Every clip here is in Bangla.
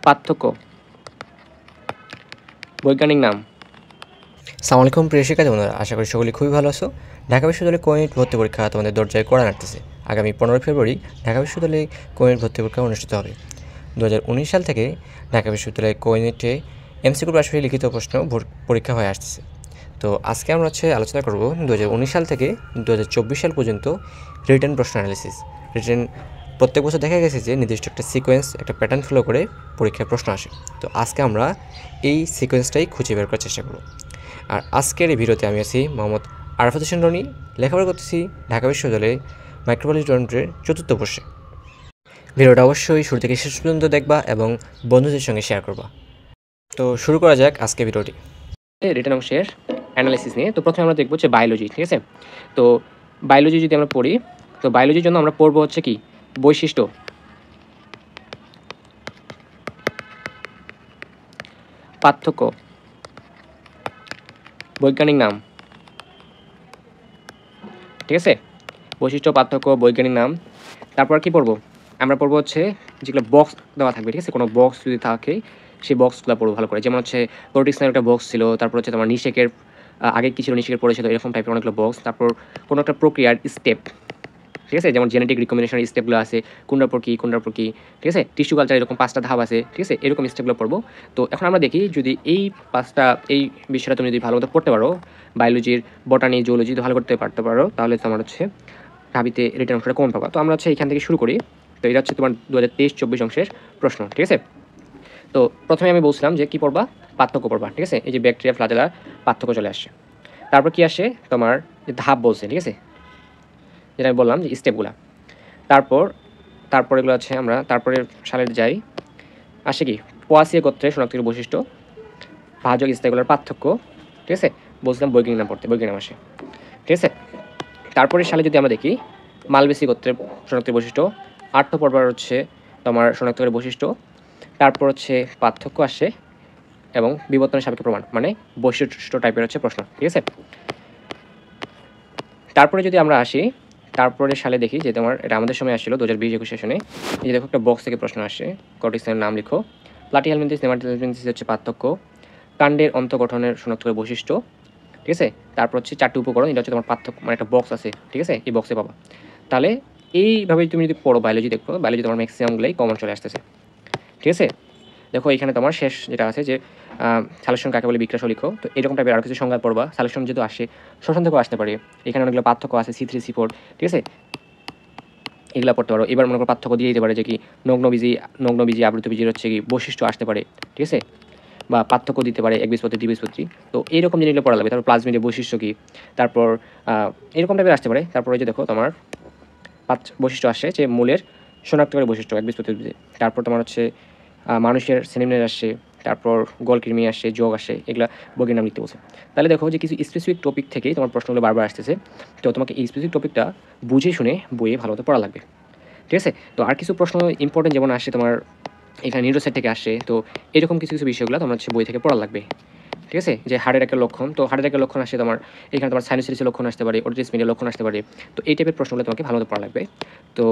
পার্থক্য, বৈজ্ঞানিক নাম। আসসালামু আলাইকুম প্রিয় শিক্ষার্থী বন্ধুরা, আশা করি সকলে খুবই ভালো আছো। ঢাকা বিশ্ববিদ্যালয়ে কোয়েট ভর্তি পরীক্ষা তোমাদের দরজায় কড়া নাড়তেছে। আগামী 15 ফেব্রুয়ারি ঢাকা বিশ্ববিদ্যালয়ে কোয়েট ভর্তি পরীক্ষা অনুষ্ঠিত হবে। 2019 সাল থেকে ঢাকা বিশ্ববিদ্যালয়ে কোয়েটে এমসিকিউ পাশাপাশি লিখিত প্রশ্ন পরীক্ষা হয়ে আসতেছে। তো আজকে আমরা আলোচনা করব 2019 সাল থেকে 2024 সাল পর্যন্ত রিটেন প্রশ্ন অ্যানালিসিস। রিটেন প্রত্যেক বছর দেখা গেছে যে নির্দিষ্ট একটা সিকোয়েন্স, একটা প্যাটার্ন ফলো করে পরীক্ষায় প্রশ্ন আসে। তো আজকে আমরা এই সিকোয়েন্সটাই খুঁজে বের করার চেষ্টা করব। আর আজকের এই ভিডিওতে আমি আছি মোহাম্মদ আরাফাত হোসেন রনি, লেখাপড়া করতেছি ঢাকা বিশ্ববিদ্যালয়ে মাইক্রোবায়োলজি ডিপার্টমেন্টের 4র্থ বর্ষে। ভিডিওটা অবশ্যই শুরু থেকে শেষ পর্যন্ত দেখবা এবং বন্ধুদের সঙ্গে শেয়ার করবা। তো শুরু করা যাক আজকে ভিডিওটি রিটেন অংশের অ্যানালাইসিস নিয়ে। তো প্রথমে আমরা দেখব হচ্ছে বায়োলজি, ঠিক আছে। তো বায়োলজি যদি আমরা পড়ি, তো বায়োলজির জন্য আমরা পড়বো হচ্ছে কি বৈশিষ্ট্য, পার্থক্য, বৈজ্ঞানিক নাম, ঠিক আছে। বৈশিষ্ট্য, পার্থক্য, বৈজ্ঞানিক নাম। তারপর কি পড়বো আমরা? পড়বো হচ্ছে যেগুলো বক্স দেওয়া থাকবে, ঠিক আছে। কোনো বক্স যদি থাকে সেই বক্সগুলো পড়বো ভালো করে। যেমন হচ্ছে প্রোটিক্সের একটা বক্স ছিল, তারপর হচ্ছে তোমার নিষেকের আগে কি ছিল, নিষেকের পড়েছিল, এরকম টাইপের অনেকগুলো বক্স। তারপর কোনো একটা প্রক্রিয়ার স্টেপ, ঠিক আছে, যেমন জেনেটিক রিকম্বিনেশনের স্টেপগুলো আছে, কোনটার পর কি, ঠিক আছে। টিস্যু কালচার এরকম 5টা ধাপ আছে, ঠিক আছে, এরকম স্টেপগুলো পড়বো। তো এখন আমরা দেখি যদি এই 5টা এই বিষয়টা তুমি যদি ভালো মতো পড়তে পারো, বায়োলজির, বটানি, জুওলজি ভালো করতে পারতে পারো, তাহলে তোমার হচ্ছে ঢাবিতে রিটার্ন অংশটা কমন পাবা। তো আমরা হচ্ছে এখান থেকে শুরু করি। তো এটা হচ্ছে তোমার 2023-24 অংশের প্রশ্ন, ঠিক আছে। তো প্রথমে আমি বলছিলাম যে কি পড়বা, পার্থক্য পড়বা, ঠিক আছে। এই যে ব্যাকটেরিয়া, ফ্লাজেলা, পার্থক্য চলে আসছে। তারপর কি আসে তোমার যে ধাপ বলছে, ঠিক আছে, যেটা আমি বললাম যে স্টেপগুলা। তারপর এগুলো আছে, আমরা তারপরে সালের যাই, আসে কি পোয়াসিয়া গোত্রের শনাক্তের বৈশিষ্ট্য, ভাজক স্থায়ীগুলোর পার্থক্য, ঠিক আছে। বলছিলাম বৈজ্ঞানিক নাম পড়তে, বৈজ্ঞানিক নাম আসে, ঠিক আছে। তারপরে সালে যদি আমরা দেখি মালবেসি গোত্রের শনাক্তের বৈশিষ্ট্য, আর্থপর্বার হচ্ছে তোমার শনাক্তকারী বৈশিষ্ট্য, তারপর হচ্ছে পার্থক্য আসে এবং বিবর্তনের সাপেক্ষে প্রমাণ, মানে বৈশিষ্ট্য টাইপের হচ্ছে প্রশ্ন, ঠিক আছে। তারপরে যদি আমরা আসি তারপরে সালে দেখি যে তোমার এটা আমাদের সময় আসছিল 2020-21 সেশনে। এই যে দেখো একটা বক্স থেকে প্রশ্ন আসে, কর্টিসের নাম লিখো, প্লাটিহেলমিনথেস, নেমাটোহেলমিনথেস হচ্ছে পার্থক্য, কাণ্ডের অন্তঃগঠনের শনাক্তকারী বৈশিষ্ট্য, ঠিক আছে। তারপর হচ্ছে 4টি উপকরণ, এটা হচ্ছে তোমার পার্থক্য, মানে একটা বক্স আছে, ঠিক আছে, এই বক্সে পাবা। তাহলে এইভাবেই তুমি যদি পড়ো বায়োলজি, দেখো বায়োলজি তোমার ম্যাক্সিমামগুলোই কমন চলে আসতেছে, ঠিক আছে। দেখো এখানে তোমার শেষ যেটা আছে যে সালেকশন কাকে বলে, বিক্রাস লিখো। তো এরকম টাইপের আরও কিছু সংজ্ঞা পড়বা। সালেকশন যেহেতু আসে, শ্বসন থেকেও আসতে পারে, এখানে অনেকগুলো পার্থক্য আছে, C3 C4, ঠিক আছে, এগুলো পড়তে পারো। এবার মনে করো পার্থক্য দিয়ে দিতে পারে যে কি নগ্নবীজি আবৃতবীজির হচ্ছে কি বৈশিষ্ট্য আসতে পারে, ঠিক আছে, বা পার্থক্য দিতে পারে একবীজপত্রী দ্বিবীজপত্রী। তো এইরকম জিনিসগুলো পড়া লাগবে। তারপর প্লাজমিডের বৈশিষ্ট্য কী, তারপর এরকম টাইপের আসতে পারে। তারপরে যে দেখো তোমার 5 বৈশিষ্ট্য আসে যে মূলের শনাক্তকারী বৈশিষ্ট্য একবীজপত্রী। তারপর তোমার হচ্ছে মানুষের সেলিমিনের আসে, তারপর গলকৃমি আসে, যোগ আসে, এগুলা বইয়ের নাম লিখতে বলছে। তাহলে দেখো যে কিছু স্পেসিফিক টপিক থেকেই তোমার প্রশ্নগুলো বারবার আসতেছে। তো তোমাকে এই স্পেসিফিক টপিকটা বুঝে শুনে বইয়ে ভালো মতো পড়া লাগবে, ঠিক আছে। তো আর কিছু প্রশ্ন ইম্পর্টেন্ট যেমন আসে তোমার এখানে নিউরোসাইট থেকে আসে, তো এরকম কিছু কিছু বিষয়গুলো তোমার হচ্ছে বই থেকে পড়া লাগবে, ঠিক আছে। যে হার্টের একটা লক্ষণ, তো হার্টের একটা লক্ষণ আসে তোমার এখানে, তোমার সাইনোসাইটিসের লক্ষণ আসতে পারে, অটিটিস মিডিয়ার লক্ষণ আসতে পারে। তো এই টাইপের প্রশ্নগুলো তোমাকে ভালো মতো পড়া লাগবে। তো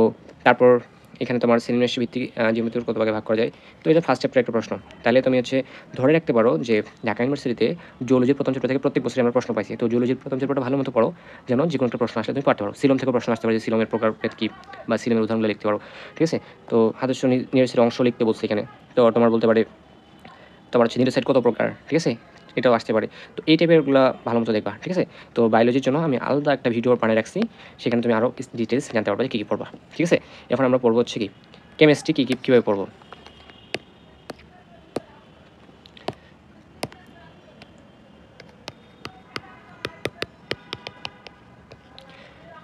তারপর এখানে তোমার সেলিমিনেশন ভিত্তিক জীবমৃত্যুর কত ভাগে ভাগ করা যায়। তো এটা ফার্স্ট চ্যাপ্টার একটা প্রশ্ন। তাহলে তুমি হচ্ছে ধরে রাখতে পারো যে ঢাকা ইউনিভার্সিটিতে জুওলজির প্রথম চ্যাপ্টার থেকে প্রত্যেক বছরই আমরা প্রশ্ন পাইছি। তো জুওলজির প্রথম চ্যাপ্টারটা ভালো মতো পড়ো, যেন যে কোনো একটা প্রশ্ন আসলে তুমি পারতে পারো। সিলম থেকে প্রশ্ন আসতে পারে যে সিলমের প্রকারভেদ কী, বা সিলমের উদাহরণগুলো লিখতে পারো, ঠিক আছে। তো আদর্শ নিউরোসাইটের অংশ লিখতে বলছে এখানে। তো তোমার বলতে পারে তোমার হচ্ছে নিউরোসাইট কত প্রকার, ঠিক আছে, এটাও আসতে পারে। তো এই টাইপেরগুলো ভালো মতো দেখবা, ঠিক আছে। তো বায়োলজির জন্য আমি আলাদা একটা ভিডিও বানিয়ে রাখছি, সেখানে তুমি আরও ডিটেলস জানতে পারবে কী কী পড়বা, ঠিক আছে। এখন আমরা পড়বো হচ্ছে কি কেমিস্ট্রি, কীভাবে পড়বো।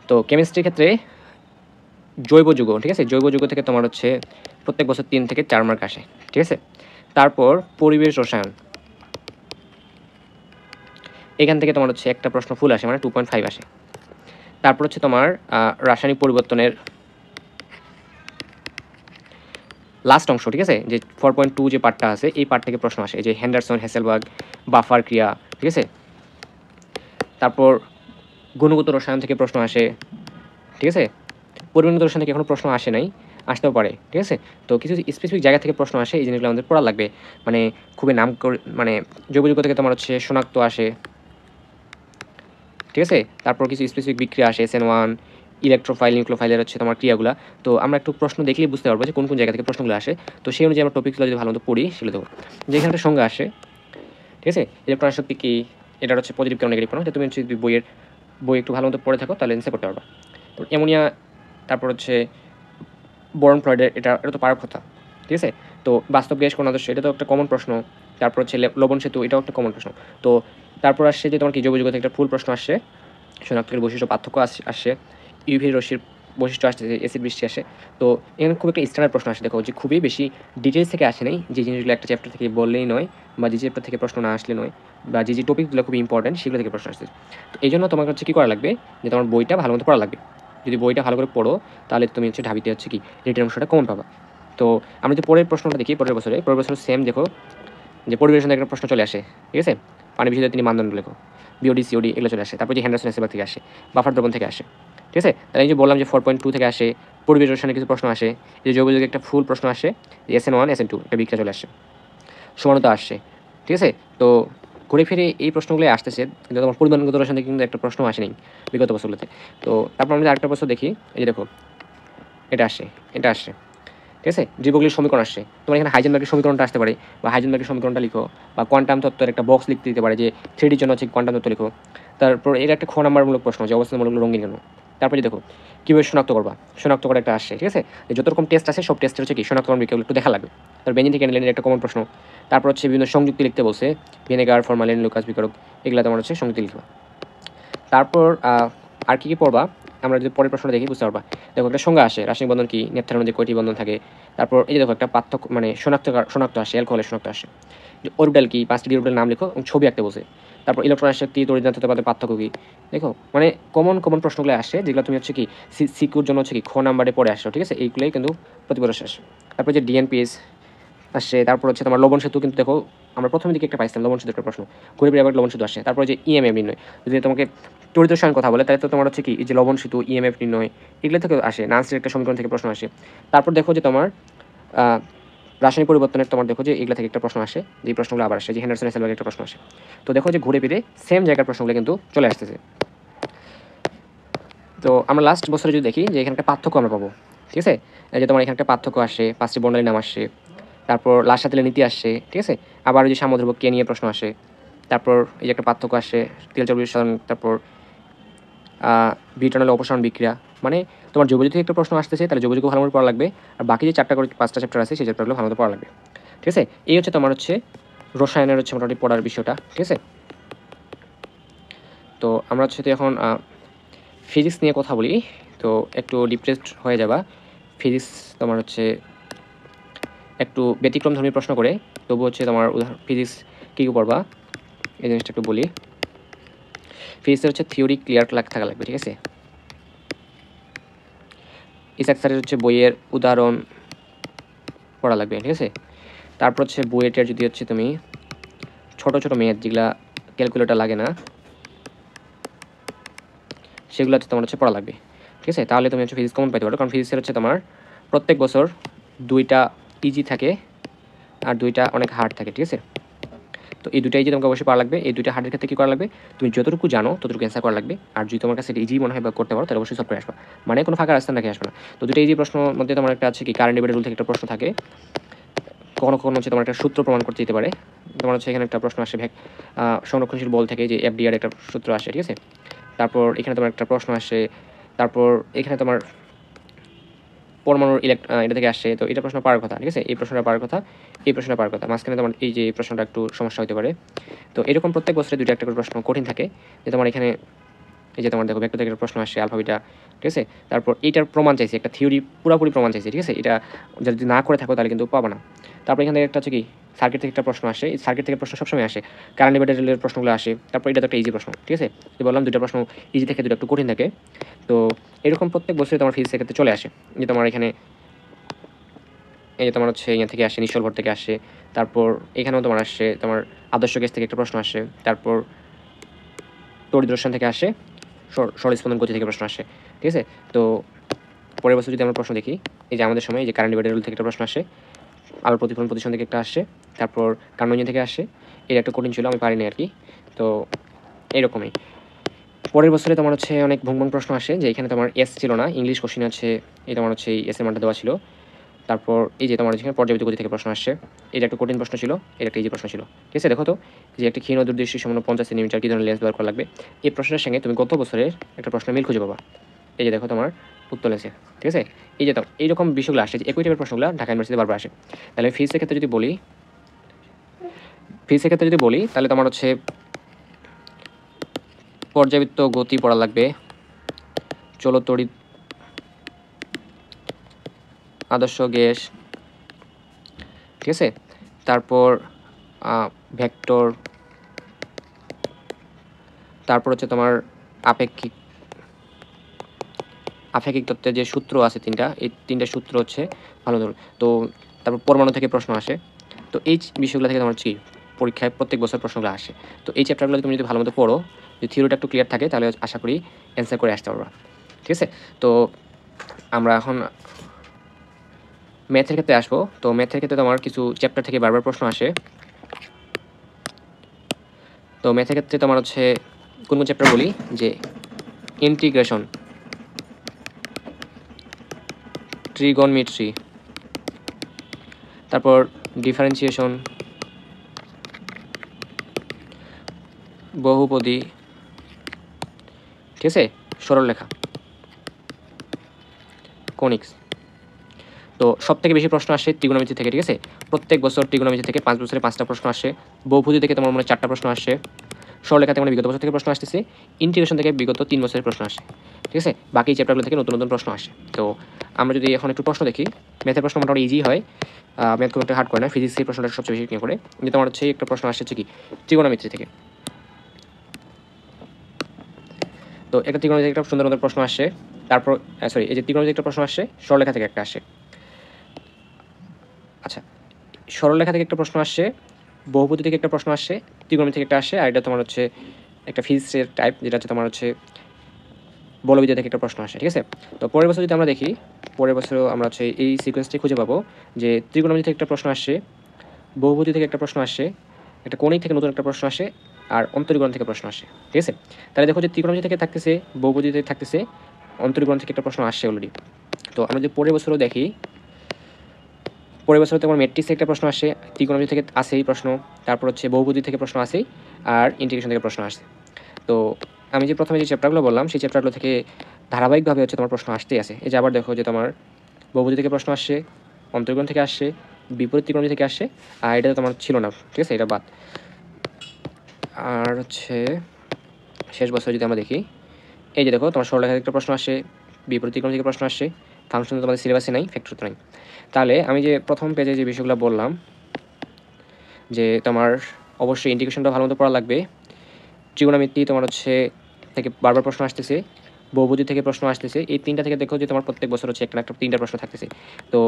তো কেমিস্ট্রির ক্ষেত্রে জৈব যৌগ, ঠিক আছে, জৈব যৌগ থেকে তোমার হচ্ছে প্রত্যেক বছর 3 থেকে 4 মার্ক আসে, ঠিক আছে। তারপর পরিবেশ রসায়ন, এখান থেকে তোমার হচ্ছে একটা প্রশ্ন ফুল আসে, মানে 2.5 আসে। তারপর হচ্ছে তোমার রাসায়নিক পরিবর্তনের লাস্ট অংশ, ঠিক আছে, যে 4.2 যে পার্টটা আছে, এই পার্ট থেকে প্রশ্ন আসে, যে হেন্ডারসন, হ্যাসেলবার্গ, বাফার ক্রিয়া, ঠিক আছে। তারপর গুণগত রসায়ন থেকে প্রশ্ন আসে, ঠিক আছে। পরিমাণগত রসায়ন থেকে এখনো প্রশ্ন আসে নাই। আসতেও পারে, ঠিক আছে? তো কিছু স্পেসিফিক জায়গা থেকে প্রশ্ন আসে, এই জিনিসগুলো আমাদের পড়া লাগবে। মানে খুবই নাম করে মানে জৈব যৌগ থেকে তোমার হচ্ছে শনাক্ত আসে, ঠিক আছে? তারপর কিছু স্পেসিফিক বিক্রিয়া আসে, SN1, ইলেকট্রোফাইল, নিউক্লিওফাইলের হচ্ছে তোমার ক্রিয়াগুলা। তো আমরা একটু প্রশ্ন দেখলেই বুঝতে পারবো যে কোন জায়গা থেকে প্রশ্নগুলো আসে। তো সেই অনুযায়ী আমরা টপিকগুলো যদি ভালো মতো পড়ি সেগুলো দেবো। যেখানে একটা সংজ্ঞা আসে, ঠিক আছে? ইলেকট্রন শক্তি কি? এটার হচ্ছে পজিটিভ কেন নেগেটিভ কেন? তুমি হচ্ছে যদি বই একটু ভালো মতো পড়ে থাকো তাহলে অ্যান্সার করতে পারবা। তো অ্যামোনিয়া, তারপর হচ্ছে বোরন ফ্লয়েডের, এটা তো পারার কথা, ঠিক আছে? তো বাস্তব গ্যাস কোন আদর্শ, এটা তো একটা কমন প্রশ্ন। তারপর হচ্ছে লবণ সেতু, এটাও একটা কমন প্রশ্ন। তো তারপর আসছে যে তোমার কি জৈব যৌগ থেকে একটা ফুল প্রশ্ন আসছে, শনাক্তের বৈশিষ্ট্য পার্থক্য আসে, ইউভি রশ্মির বৈশিষ্ট্য আসছে, অ্যাসিড বৃষ্টি আসে। তো এখানে খুব একটা স্ট্যান্ডার্ড প্রশ্ন আসে, দেখো যে খুবই বেশি ডিটেলস থেকে আসে নাই, যে জিনিসগুলো একটা চ্যাপ্টার থেকে বললেই নয়, বা যে চ্যাপ্টার থেকে প্রশ্ন না আসলে নয়, বা যে টপিকগুলো খুবই ইম্পর্টেন্ট সেগুলো থেকে প্রশ্ন আসছে। তো এই জন্য তোমাকে হচ্ছে কী করা লাগবে, যে তোমার বইটা ভালো মতো পড়া লাগবে। যদি বইটা ভালো করে পড়ো তাহলে তুমি হচ্ছে ঢাবিতে হচ্ছে কি রিটেন অংশটা কমন পাবা। তো আমরা যদি পরের প্রশ্নটা দেখি, পরের বছর সেম দেখো যে পরিবেশন একটা প্রশ্ন চলে আসে, ঠিক আছে? পানি বিশুদ্ধ তিনি মানদণ্ড লেখো, বিওডি সিওডি এগুলো চলে আসে। তারপর যে হ্যান্ডারসন এসেবার থেকে আসে, বাফার দ্রবণ থেকে আসে, ঠিক আছে? তাহলে এই যে বললাম যে 4.2 থেকে আসে, পরিবেশ রসায়নের কিছু প্রশ্ন আসে, এই যে জৈব যৌগের একটা ফুল প্রশ্ন আসে, SN1 SN2 একটা বিক্রিয়া চলে আসে, সমানতা আসছে, ঠিক আছে? তো ঘুরে ফিরে এই প্রশ্নগুলোই আসতেছে, কিন্তু তোমার পরিমাণগত রসায়ন থেকে কিন্তু একটা প্রশ্ন আসেনি বিগত বছরগুলোতে। তো তারপর আমরা আরেকটা বছর দেখি, এই যে দেখো এটা আসে, এটা আসে, ঠিক আছে? জীবগুলির সমীকরণ আসছে, তোমার এখানে হাইজেনবার্গের সমীকরণটা আসতে পারে, বা হাইজেনবার্গের সমীকরণটা লিখো, বা কোয়ান্টাম তত্ত্বের একটা বক্স লিখতে দিতে পারে যে 3Dর জন্য হচ্ছে কোয়ান্টাম তত্ত্ব লিখো। তারপর এর একটা নাম্বারমূলক প্রশ্ন, যে অবস্থানমূলকগুলো রঙিন কেন। তারপর যে দেখো কীভাবে শনাক্ত করবা, শনাক্ত করা একটা আসছে, ঠিক আছে? যে যত রকম টেস্ট আছে সব টেস্টের হচ্ছে কি শনাক্তকরণ বিক্রিয়াগুলো একটু দেখা লাগবে। তারপর বেঞ্জিন থেকে অ্যানিলিনের একটা কমন প্রশ্ন। তারপর হচ্ছে বিভিন্ন সংযুক্তি লিখতে বলছে, ভিনেগার, ফরমালিন, লুকাস বিকারক, এগুলো তোমার হচ্ছে সংযুক্তি লিখবা। তারপর আর কী পড়বা আমরা যদি পরের প্রশ্নটা দেখি বুঝতে পারবা। দেখো একটা সংজ্ঞা আসে, রাসায়নিক বন্ধন কি, নেপথার মধ্যে কয়টি বন্ধন থাকে। তারপর এই যে দেখো একটা পার্থক্য মানে শনাক্ত আসে, অ্যালকোহলের শনাক্ত আসে, যে অরবিটাল কি, 5টি অরবিটাল নাম লিখো এবং ছবি আঁকতে বসে। তারপর ইলেকট্রন শক্তি, তড়িৎ পাতে পার্থক্য কি। দেখো মানে কমন প্রশ্নগুলো আসে, যেগুলো তুমি হচ্ছে কি সিকিউর জন্য হচ্ছে কি নাম্বারে পড়ে আসছো, ঠিক আছে? এইগুলোই কিন্তু প্রতিবর্ষ আসে। তারপর যে ডিএনপিএস আসছে, তারপর হচ্ছে তোমার লবণ সেতু, কিন্তু দেখো আমরা প্রথমের দিকে একটা পাইছিলাম লবণ সেতু একটা প্রশ্ন, ঘুরে ফিরে আবার লবণ সেতু আসে। তারপর যে ইএমএফ নির্ণয়, যদি তোমাকে তড়িৎ রসায়ন কথা বলে তাহলে তো তোমার হচ্ছে কি এই যে লবণ সেতু, ইএমএফ নির্ণয়, এগুলো থেকে আসে, নান্সের একটা সমীকরণ থেকে প্রশ্ন আসে। তারপর দেখো যে তোমার রাসায়নিক পরিবর্তনের তোমার দেখো যে এগুলো থেকে একটা প্রশ্ন আসে, যে প্রশ্নগুলো আবার আসে, যে হেন্ডারসন এসেলবার্গের একটা প্রশ্ন আসে। তো দেখো যে ঘুরে ফিরে সেম জায়গার প্রশ্নগুলো কিন্তু চলে আসতেছে। তো আমরা লাস্ট বছরে যদি দেখি যে এখানে একটা পার্থক্য আমরা পাবো, ঠিক আছে? এই যে তোমার এখানে একটা পার্থক্য আসে, 5টি বর্ণালীর নাম আসে, তারপর লাশা তেলের নীতি আসছে, ঠিক আছে? আবার ওই যে সামুদ্রিক কে নিয়ে প্রশ্ন আসে। তারপর এই যে একটা পার্থক্য আসে, তেল চর্বির সাধারণ, তারপর বিটনল অপসারণ বিক্রিয়া। মানে তোমার জৈবযৌগ থেকে একটা প্রশ্ন আসতেছে, তাহলে জৈবযৌগ ভালো মতো পড়া লাগবে, আর বাকি যে 4টা করে 5টা চ্যাপ্টার আছে সেই চ্যাপ্টারগুলো ভালো মতো পড়া লাগবে, ঠিক আছে? এই হচ্ছে তোমার হচ্ছে রসায়নের হচ্ছে মোটামুটি পড়ার বিষয়টা, ঠিক আছে? তো আমরা হচ্ছে এখন ফিজিক্স নিয়ে কথা বলি। তো একটু ডিপ্রেসড হয়ে যাবা, ফিজিক্স তোমার হচ্ছে একটু ব্যতিক্রম ধর্মী প্রশ্ন করে, তবু হচ্ছে তোমার ফিজিক্স কী কী পড়বা এই জিনিসটা একটু বলি। ফিজিক্সের হচ্ছে থিওরি ক্লিয়ার থাকা লাগবে, ঠিক আছে? ইসাক স্যারের হচ্ছে বইয়ের উদাহরণ পড়া লাগবে, ঠিক আছে? তারপর হচ্ছে বইয়েটার যদি হচ্ছে তুমি ছোট ছোট ম্যাথ যেগুলা ক্যালকুলেটর লাগে না সেগুলো হচ্ছে তোমার হচ্ছে পড়া লাগবে, ঠিক আছে? তাহলে তুমি হচ্ছে ফিজিক্স কমন পাইতে পারো, কারণ ফিজিক্সের হচ্ছে তোমার প্রত্যেক বছর 2টা ইজি থাকে আর 2টা অনেক হার্ড থাকে, ঠিক আছে? তো এই 2টা ইজি তোমাকে অবশ্যই পড়া লাগবে। এই 2টা হার্ডের ক্ষেত্রে কী করা লাগবে, তুমি যতটুকু জানো ততটুকু অ্যান্সার করা লাগবে, আর যদি তোমার কাছে এটা ইজি মনে হয় বা করতে পারো তাহলে অবশ্যই সলভ করে আসবা, মানে কোনো ফাঁকা রাস্তা রেখে আসবে না। তো 2টা ইজি প্রশ্ন মধ্যে তোমার একটা আছে কি কারেন্ট ডিভাইডের রুল থেকে একটা প্রশ্ন থাকে, কখনো কখনো হচ্ছে তোমার একটা সূত্র প্রমাণ করতে দিতে পারে। তোমার হচ্ছে এখানে একটা প্রশ্ন আসে সংরক্ষণশীল বল থেকে, যে FDR একটা সূত্র আসে, ঠিক আছে? তারপর এখানে তোমার একটা প্রশ্ন আসে, তারপর এখানে তোমার পরমাণুর এটা থেকে আসছে, তো এটা প্রশ্ন পাওয়ার কথা, ঠিক আছে? এই প্রশ্নটা পাওয়ার কথা, এই প্রশ্নটা পাওয়ার কথা, মাঝখানে তোমার এই যে প্রশ্নটা একটু সমস্যা হতে পারে। তো এরকম প্রত্যেক বছরে 2টা একটা করে প্রশ্ন কঠিন থাকে, যে তোমার এখানে এই যে তোমার দেখো ভেক্টর থেকে একটা প্রশ্ন আসছে আলফা বিটা, ঠিক আছে? তারপর এইটার প্রমাণ চাইছে, একটা থিওরি পুরোপুরি প্রমাণ চাইছে, ঠিক আছে? এটা যদি না করে থাকো তাহলে কিন্তু পাবা না। তারপর এখানে একটা হচ্ছে কি সার্কিট থেকে একটা প্রশ্ন আসে, এই সার্কিট থেকে প্রশ্ন সবসময় আসে, কারেন্ট ডিভাইডারের প্রশ্নগুলো আসে। তারপর এটা তো একটা ইজি প্রশ্ন, ঠিক আছে? যে বললাম 2টা প্রশ্ন ইজি থেকে 2টা একটু কঠিন থাকে। তো এরকম প্রত্যেক বছরে তোমার ফিজিক্সের ক্ষেত্রে চলে আসে, যে তোমার এখানে এই যে তোমার হচ্ছে ইয়ে থেকে আসে, নিশ্চল ভর থেকে আসে, তারপর এখানেও তোমার আসছে তোমার আদর্শ গ্যাস থেকে একটা প্রশ্ন আসে, তারপর তড়িৎ রসায়ন থেকে আসে, সরল স্পন্দন গতি থেকে প্রশ্ন আসে, ঠিক আছে? তো পরের বছর যদি আমরা প্রশ্ন দেখি, এই যে আমাদের সময় এই যে কারেন্ট ডিভাইডার রুল থেকে একটা প্রশ্ন আসে, আলোর প্রতিফলন প্রতিসরণ থেকে একটা আসে, তারপর কার্নো ইঞ্জিন থেকে আসে। এটা একটা কঠিন ছিল, আমি পারিনি আর কি। তো এইরকমই পরের বছরে তোমার হচ্ছে অনেক ভুং প্রশ্ন আসে, যে এখানে তোমার এস ছিল না, ইংলিশ কোশ্চিন আছে, এই তোমার হচ্ছে এই এসের মানটা দেওয়া ছিল। তারপর এই যে তোমার যেখানে পর্যাবৃত্ত গতি থেকে প্রশ্ন আসছে, এটা একটা কঠিন প্রশ্ন ছিল, এটা একটা ইজি প্রশ্ন ছিল। ঠিক আছে, দেখো তো যে একটা ক্ষীণ দূরদৃষ্টি সমান 50 সেন্টিমিটার কী ধরনের লেন্স ব্যবহার করা লাগবে। এই প্রশ্নের সঙ্গে তুমি গত বছরের একটা প্রশ্ন মিল খুঁজে পাবা। এই যে দেখো তোমার উত্তর লেন্সের, ঠিক আছে। এই যে তো এইরকম বিষয়গুলো আসে, যে একই টাইপের প্রশ্নগুলো ঢাকা ইউনিভার্সিটিতে বারবার আসে। তাহলে ফিজিক্সের ক্ষেত্রে যদি বলি তাহলে তোমার হচ্ছে পর্যাবৃত্ত গতি পড়া লাগবে, চলো তড়িৎ, আদর্শ গ্যাস, ঠিক আছে। তারপর ভেক্টর, তারপর হচ্ছে তোমার আপেক্ষিক তত্ত্বের যে সূত্র আছে তিনটা, এই তিনটা সূত্র হচ্ছে ভালো ধরো। তো তারপর পরমাণু থেকে প্রশ্ন আসে। তো এই বিষয়গুলো থেকে তোমার কি পরীক্ষায় প্রত্যেক বছর প্রশ্নগুলো আসে। তো এই চ্যাপ্টারগুলো তুমি যদি ভালো মতো পড়ো, যদি থিওরিটা একটু ক্লিয়ার থাকে, তাহলে আশা করি অ্যান্সার করে আসতে পারবা। ঠিক আছে, তো আমরা এখন ম্যাথের ক্ষেত্রে আসবো। তো ম্যাথের ক্ষেত্রে তোমার কিছু চ্যাপ্টার থেকে বারবার প্রশ্ন আসে। তো ম্যাথের ক্ষেত্রে তোমার হচ্ছে কোন কোন চ্যাপ্টার বলি, যে ইন্টিগ্রেশন, ট্রিগনমেট্রি, তারপর ডিফারেন্সিয়েশন, বহুপদী, ঠিক আছে, সরলরেখা, কনিক্স। তো সব থেকে বেশি প্রশ্ন আসে ত্রিগোণমিতি থেকে। ঠিক আছে, প্রত্যেক বছর ত্রিগোণমিতি থেকে 5 বছরে 5টা প্রশ্ন আসে, বহুপদী থেকে তোমার মনে 4টা প্রশ্ন আসে, সরলরেখা থেকে মানে বিগত বছর থেকে প্রশ্ন আসতেছে, ইন্টিগ্রেশন থেকে বিগত 3 বছরের প্রশ্ন আসে। ঠিক আছে, বাকি চ্যাপ্টারগুলো থেকে নতুন নতুন প্রশ্ন আসে। তো আমরা যদি এখন একটু প্রশ্ন দেখি, ম্যাথের প্রশ্ন মোটামুটি ইজি হয়, ম্যাথ খুব একটা হার্ড করে না। ফিজিক্সের প্রশ্নটা সবচেয়ে বেশি নিয়ে করে, যে তোমার হচ্ছে একটা প্রশ্ন আসছে কি ত্রিগোণমিতি থেকে। তো একটা ত্রিগোণমিতি একটা সুন্দর সুন্দর প্রশ্ন আসে। তারপর এই যে ত্রিগোণমিতি একটা প্রশ্ন আসে, সরলরেখা থেকে একটা আসে। আচ্ছা, সরলরেখা থেকে একটা প্রশ্ন আসে, বহুপদী থেকে একটা প্রশ্ন আসে, ত্রিগোণমিতি থেকে একটা আসে, আর এটা তোমার হচ্ছে একটা ফিজিক্সের টাইপ, যেটা হচ্ছে তোমার হচ্ছে বলবিদ্যা থেকে একটা প্রশ্ন আসে। ঠিক আছে, তো পরের বছর যদি আমরা দেখি, পরের বছরও আমরা হচ্ছে এই সিকোয়েন্সটি খুঁজে পাবো, যে ত্রিগোণমিতি থেকে একটা প্রশ্ন আসে, বহুপদী থেকে একটা প্রশ্ন আসে, একটা কৌণিক থেকে নতুন একটা প্রশ্ন আসে, আর অন্তরীকরণ থেকে প্রশ্ন আসে। ঠিক আছে, তাহলে দেখো যে ত্রিগোণমিতি থেকে থাকতেছে, বহুপদী থেকে থাকতেছে, অন্তরীকরণ থেকে একটা প্রশ্ন আসছে অলরেডি। তো আমরা যদি পরের বছরও দেখি, পরের বছর তোমার ম্যাট্রিক্স থেকে একটা প্রশ্ন আসে, ত্রিগোণমিতি থেকে আসেই প্রশ্ন, তারপর হচ্ছে বহুপদী থেকে প্রশ্ন আসেই, আর ইন্টিগ্রেশন থেকে প্রশ্ন আসে। তো আমি যে প্রথমে যে চ্যাপ্টারগুলো বললাম, সেই চ্যাপ্টারগুলো থেকে ধারাবাহিকভাবে হচ্ছে তোমার প্রশ্ন আসতেই আছে। এই যে আবার দেখো যে তোমার বহুপদী থেকে প্রশ্ন আসছে, অন্তরীকরণ থেকে আসছে, বিপরীত ত্রিকোণমিতি থেকে আসছে, আর এটা তোমার ছিল না। ঠিক আছে, এটা বাদ। আর হচ্ছে শেষ বছর যদি আমরা দেখি, এই যে দেখো তোমার সরলরেখা থেকে একটা প্রশ্ন আসে, বিপরীত ত্রিকোণ থেকে প্রশ্ন আসছে, ফাংশন তোমাদের সিলেবাসে নাই, ফ্যাক্টর তো নাই। তাহলে আমি যে প্রথম পেজে যে বিষয়গুলো বললাম, যে তোমার অবশ্যই ইন্টিগ্রেশনটা ভালো মতো পড়া লাগবে, ত্রিকোণমিতি তোমার হচ্ছে থেকে বারবার প্রশ্ন আসতেছে, বহুপদী থেকে প্রশ্ন আসতেছে, এই তিনটা থেকে দেখো যে তোমার প্রত্যেক বছর হচ্ছে একটা না একটা তিনটা প্রশ্ন থাকতেছে। তো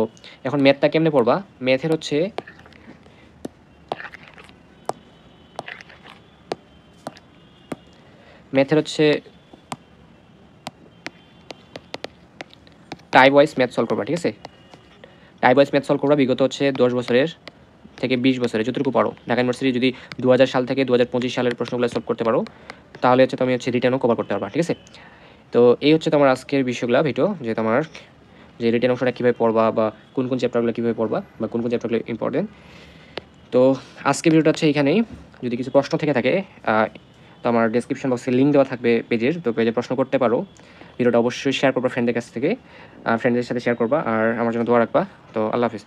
এখন ম্যাথটা কেমনে পড়বা, ম্যাথের হচ্ছে টাইপ ওয়াইজ ম্যাথ সলভ করবা। ঠিক আছে, টাইপ ওয়াইজ ম্যাথ সলভ করবা বিগত হচ্ছে 10 বছরের থেকে 20 বছরের যতটুকু পারো। ঢাকা ইউনিভার্সিটি যদি 2000 সাল থেকে 2025 সালের প্রশ্নগুলো সলভ করতে পারো, তাহলে হচ্ছে তুমি হচ্ছে রিটেনও কভার করতে পারবা। ঠিক আছে, তো এই হচ্ছে তোমার আজকের বিষয়গুলো ভিডিও, যে তোমার যে রিটেন অংশটা কীভাবে পড়বা, বা কোন কোন চ্যাপ্টারগুলো কীভাবে পড়বা, বা কোন কোন চ্যাপ্টারগুলো ইম্পর্টেন্ট। তো আজকের ভিডিওটা হচ্ছে এখানেই। যদি কিছু প্রশ্ন থেকে থাকে, তো আমার ডেসক্রিপশন বক্সে লিঙ্ক দেওয়া থাকবে পেজের, তো পেজে প্রশ্ন করতে পারো। ভিডিওটা অবশ্যই শেয়ার করবা ফ্রেন্ডদের কাছ থেকে, ফ্রেন্ডদের সাথে শেয়ার করবা, আর আমার জন্য দোয়া রাখবা। তো আল্লাহ হাফিজ।